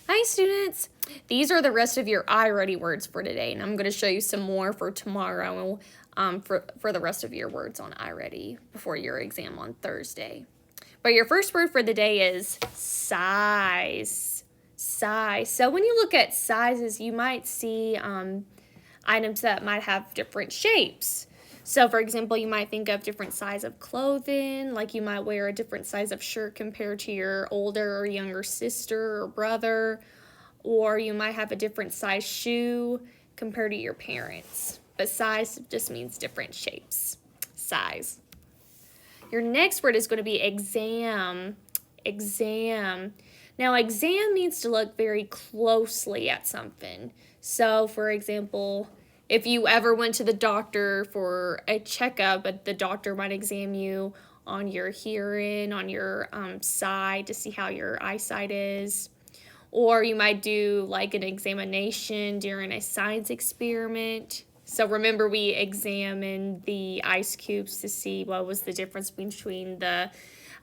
Hi students! These are the rest of your IReady words for today, and I'm going to show you some more for tomorrow for the rest of your words on IReady before your exam on Thursday. But your first word for the day is size. Size. So when you look at sizes, you might see items that might have different shapes. So, for example, you might think of different size of clothing, like you might wear a different size of shirt compared to your older or younger sister or brother, or you might have a different size shoe compared to your parents. But size just means different shapes. Size. Your next word is going to be exam. Exam. Now, exam means to look very closely at something. So, for example, if you ever went to the doctor for a checkup, but the doctor might examine you on your hearing, on your side to see how your eyesight is. Or you might do like an examination during a science experiment. So remember, we examined the ice cubes to see what was the difference between the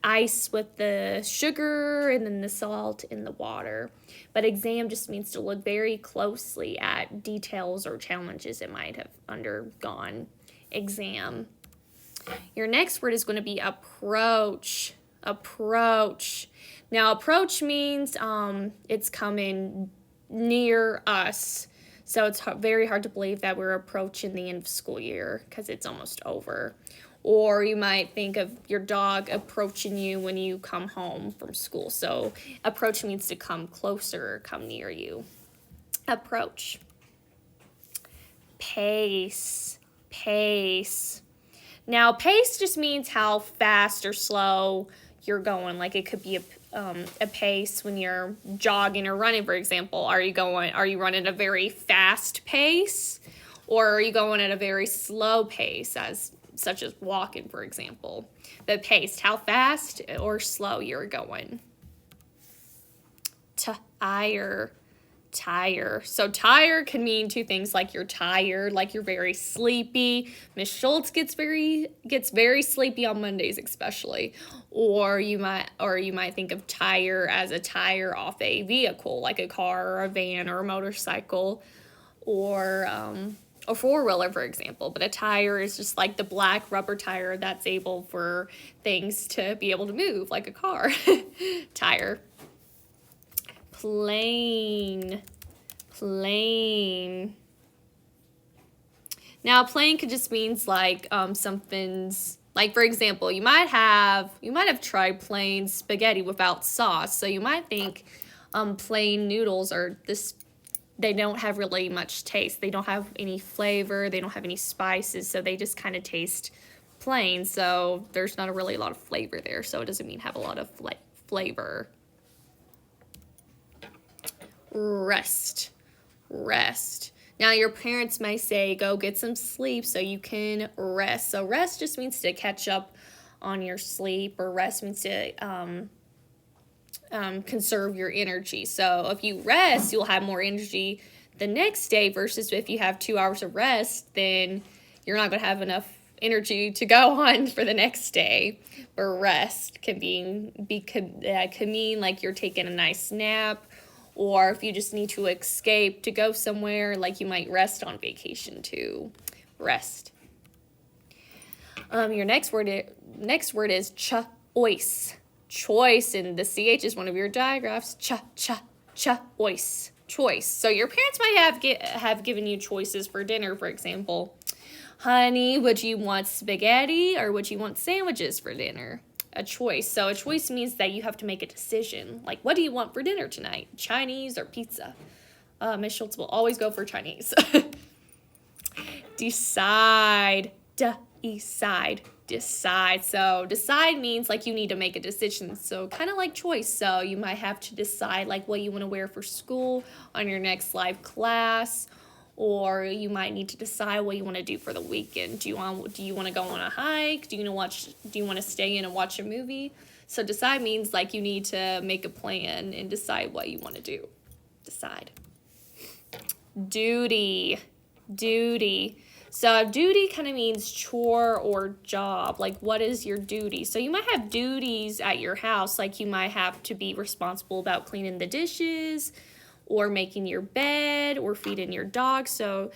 ice with the sugar and then the salt in the water. But exam just means to look very closely at details or challenges it might have undergone. Exam. Your next word is going to be approach. Approach. Now, approach means it's coming near us. So it's very hard to believe that we're approaching the end of school year because it's almost over. Or you might think of your dog approaching you when you come home from school. So approach means to come closer, come near you. Approach. Pace. Pace. Now, pace just means how fast or slow you're going. Like it could be a pace when you're jogging or running, for example. Are you running at a very fast pace, or are you going at a very slow pace, such as walking, for example? The pace, how fast or slow you're going. Tire. Tire. So tire can mean two things, like you're tired, like you're very sleepy. Miss Schultz gets very sleepy on Mondays especially. Or you might think of tire as a tire off a vehicle, like a car or a van or a motorcycle, or a four-wheeler, for example. But a tire is just like the black rubber tire that's able for things to be able to move, like a car. Tire. Plain. Plain. Now, plain could just means like something's, like, for example, you might have tried plain spaghetti without sauce. So you might think plain noodles are they don't have really much taste. They don't have any flavor. They don't have any spices. So they just kind of taste plain. So there's not really a lot of flavor there. So it doesn't mean have a lot of flavor. Rest. Rest. Now, your parents may say, go get some sleep so you can rest. So rest just means to catch up on your sleep, or rest means to conserve your energy. So if you rest, you'll have more energy the next day, versus if you have 2 hours of rest, then you're not going to have enough energy to go on for the next day. But rest could mean like you're taking a nice nap, or if you just need to escape to go somewhere, like you might rest on vacation too. Rest. Your next word is choice. Choice, and the CH is one of your digraphs. Choice. Choice. So your parents might have given you choices for dinner, for example. Honey, would you want spaghetti or would you want sandwiches for dinner? A choice. So a choice means that you have to make a decision. Like, what do you want for dinner tonight? Chinese or pizza? Miss Schultz will always go for Chinese. Decide. Decide. Decide. So decide means like you need to make a decision. So kind of like choice. So you might have to decide like what you want to wear for school on your next live class. Or you might need to decide what you want to do for the weekend. Do you want to go on a hike? Do you want to stay in and watch a movie? So decide means like you need to make a plan and decide what you want to do. Decide. Duty. Duty. So duty kind of means chore or job. Like, what is your duty? So you might have duties at your house. Like, you might have to be responsible about cleaning the dishes or making your bed or feeding your dog. So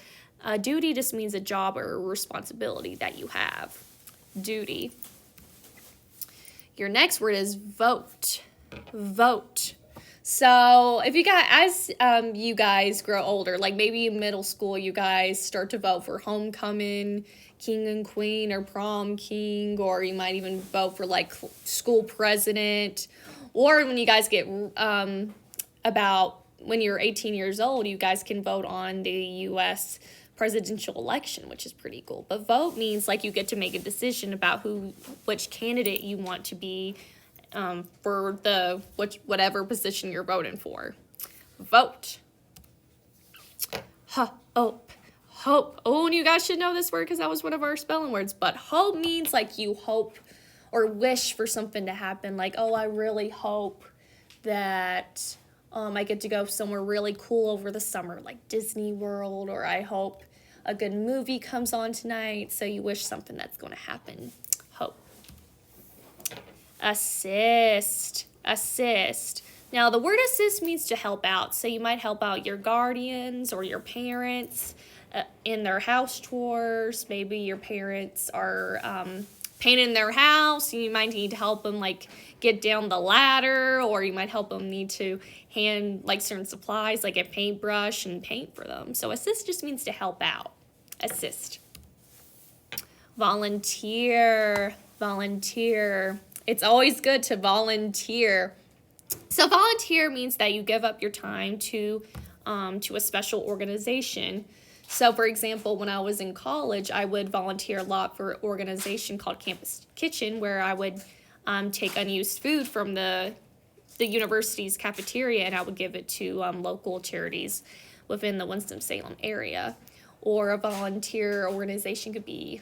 duty just means a job or a responsibility that you have. Duty. Your next word is vote. Vote. So if you guys, as you guys grow older, like maybe in middle school, you guys start to vote for homecoming, king and queen, or prom king, or you might even vote for like school president. Or when you guys get about when you're 18 years old, you guys can vote on the U.S. presidential election, which is pretty cool. But vote means like you get to make a decision about which candidate you want to be for whatever position you're voting for. Vote. Hope. Hope. Oh, and you guys should know this word because that was one of our spelling words. But hope means like you hope or wish for something to happen. Like, oh, I really hope that I get to go somewhere really cool over the summer, like Disney World, or I hope a good movie comes on tonight. So you wish something that's going to happen. Hope. Assist. Assist. Now, the word assist means to help out. So you might help out your guardians or your parents in their house chores. Maybe your parents are painting their house. You might need to help them like get down the ladder, or you might help them need to hand like certain supplies like a paintbrush and paint for them. So assist just means to help out. Assist. Volunteer. Volunteer. It's always good to volunteer. So volunteer means that you give up your time to a special organization. So, for example, when I was in college, I would volunteer a lot for an organization called Campus Kitchen, where I would take unused food from the university's cafeteria and I would give it to local charities within the Winston-Salem area. Or a volunteer organization could be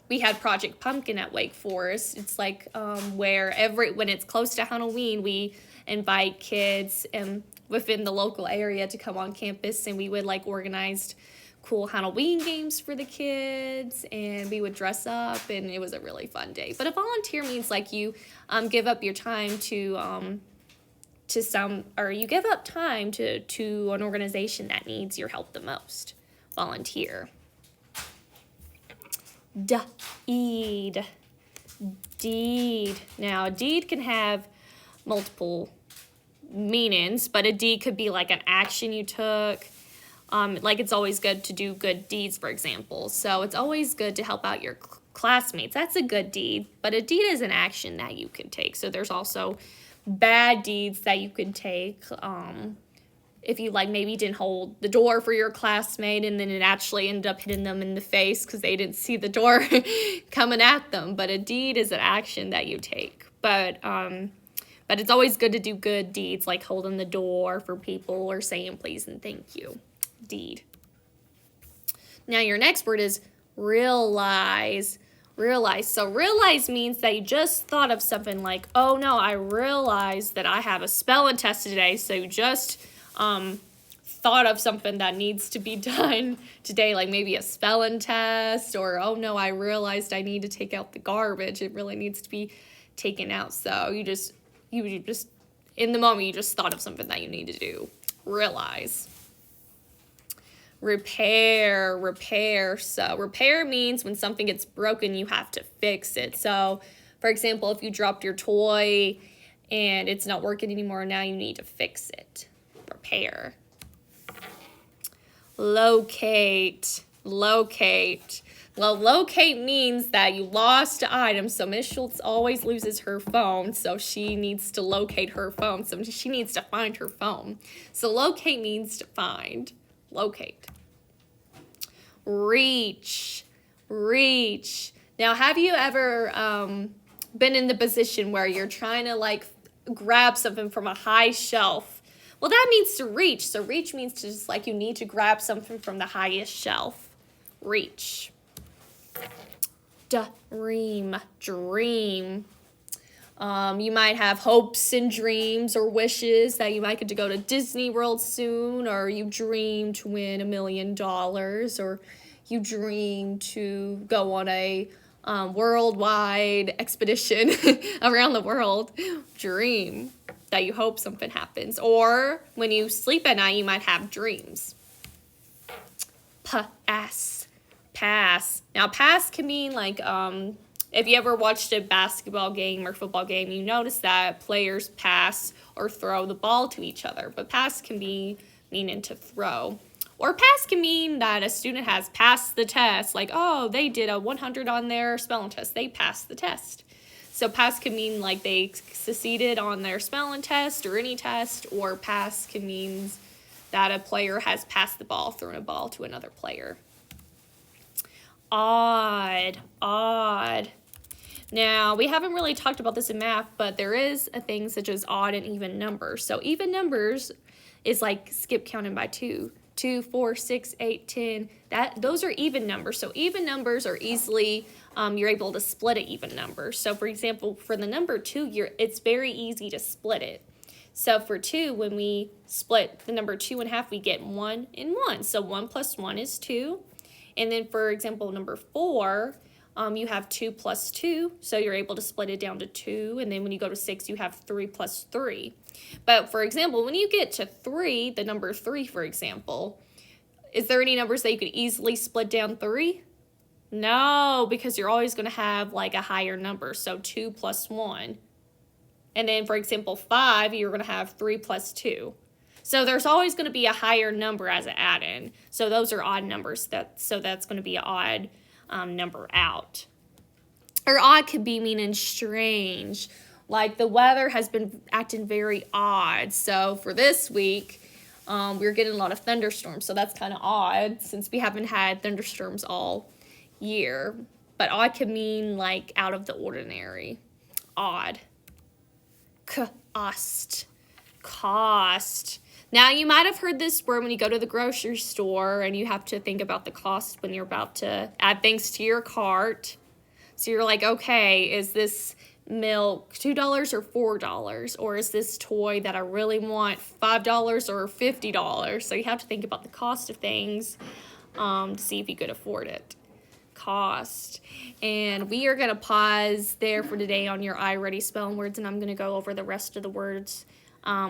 we had Project Pumpkin at Wake Forest. It's like where when it's close to Halloween, we invite kids within the local area to come on campus, and we would like organize cool Halloween games for the kids, and we would dress up, and it was a really fun day. But a volunteer means like you give up your time to you give up time to an organization that needs your help the most. Volunteer. Deed. Deed. Now, a deed can have multiple meanings, but a deed could be like an action you took. Like it's always good to do good deeds, for example. So it's always good to help out your classmates. That's a good deed, but a deed is an action that you can take. So there's also bad deeds that you could take. If you like maybe didn't hold the door for your classmate and then it actually ended up hitting them in the face because they didn't see the door coming at them. But a deed is an action that you take. But it's always good to do good deeds like holding the door for people or saying please and thank you. Deed. Now your next word is realize. Realize. So realize means that you just thought of something like, oh no, I realized that I have a spelling test today. So you just thought of something that needs to be done today, like maybe a spelling test, or oh no, I realized I need to take out the garbage. It really needs to be taken out. So you just in the moment you just thought of something that you need to do. Realize. Repair. So repair means when something gets broken, you have to fix it. So for example, if you dropped your toy and it's not working anymore, now you need to fix it. Repair. Locate. Well, locate means that you lost an item. So Miss Schultz always loses her phone, so she needs to locate her phone. So she needs to find her phone. So locate means to find. Locate. Reach. Now, have you ever been in the position where you're trying to like grab something from a high shelf? Well, that means to reach. So reach means to just like you need to grab something from the highest shelf. Reach. Dream. You might have hopes and dreams or wishes that you might get to go to Disney World soon, or you dream to win $1 million, or you dream to go on a worldwide expedition around the world, dream that you hope something happens. Or when you sleep at night, you might have dreams. Pass. Pass. Now, pass can mean like, if you ever watched a basketball game or football game, you notice that players pass or throw the ball to each other. But pass can be meaning to throw. Or pass can mean that a student has passed the test. Like, oh, they did a 100 on their spelling test. They passed the test. So pass can mean like they succeeded on their spelling test or any test. Or pass can mean that a player has passed the ball, thrown a ball to another player. Odd. Odd. Now, we haven't really talked about this in math, but there is a thing such as odd and even numbers. So even numbers is like skip counting by 2. 2, 4, 6, 8, 10. Those are even numbers. So even numbers are easily, you're able to split an even number. So for example, for the number 2, it's very easy to split it. So for 2, when we split the number 2 in half, we get 1 and 1. So 1 plus 1 is 2. And then for example, number 4, you have 2 plus 2, so you're able to split it down to 2, and then when you go to 6, you have 3 plus 3. But for example, when you get to 3, the number 3, for example, is there any numbers that you could easily split down 3? No, because you're always going to have like a higher number, so 2 plus 1. And then for example, 5, you're going to have 3 plus 2. So there's always going to be a higher number as an add-in. So those are odd numbers, so that's going to be an odd number out. Or odd could be meaning strange. Like the weather has been acting very odd. So for this week, we're getting a lot of thunderstorms. So that's kind of odd since we haven't had thunderstorms all year. But odd could mean like out of the ordinary. Odd. Cost. Cost. Now, you might have heard this word when you go to the grocery store and you have to think about the cost when you're about to add things to your cart. So you're like, okay, is this milk $2 or $4? Or is this toy that I really want $5 or $50? So you have to think about the cost of things to see if you could afford it. Cost. And we are going to pause there for today on your IReady spelling words, and I'm going to go over the rest of the words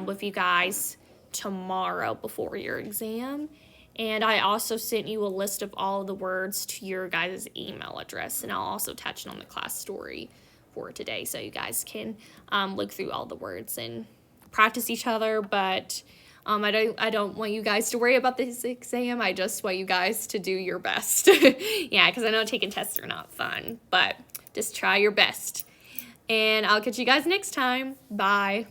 with you guys tomorrow before your exam. And I also sent you a list of all of the words to your guys' email address, and I'll also attach it on the class story for today so you guys can look through all the words and practice each other. But I don't want you guys to worry about this exam. I just want you guys to do your best. Yeah, because I know taking tests are not fun, but just try your best. And I'll catch you guys next time. Bye.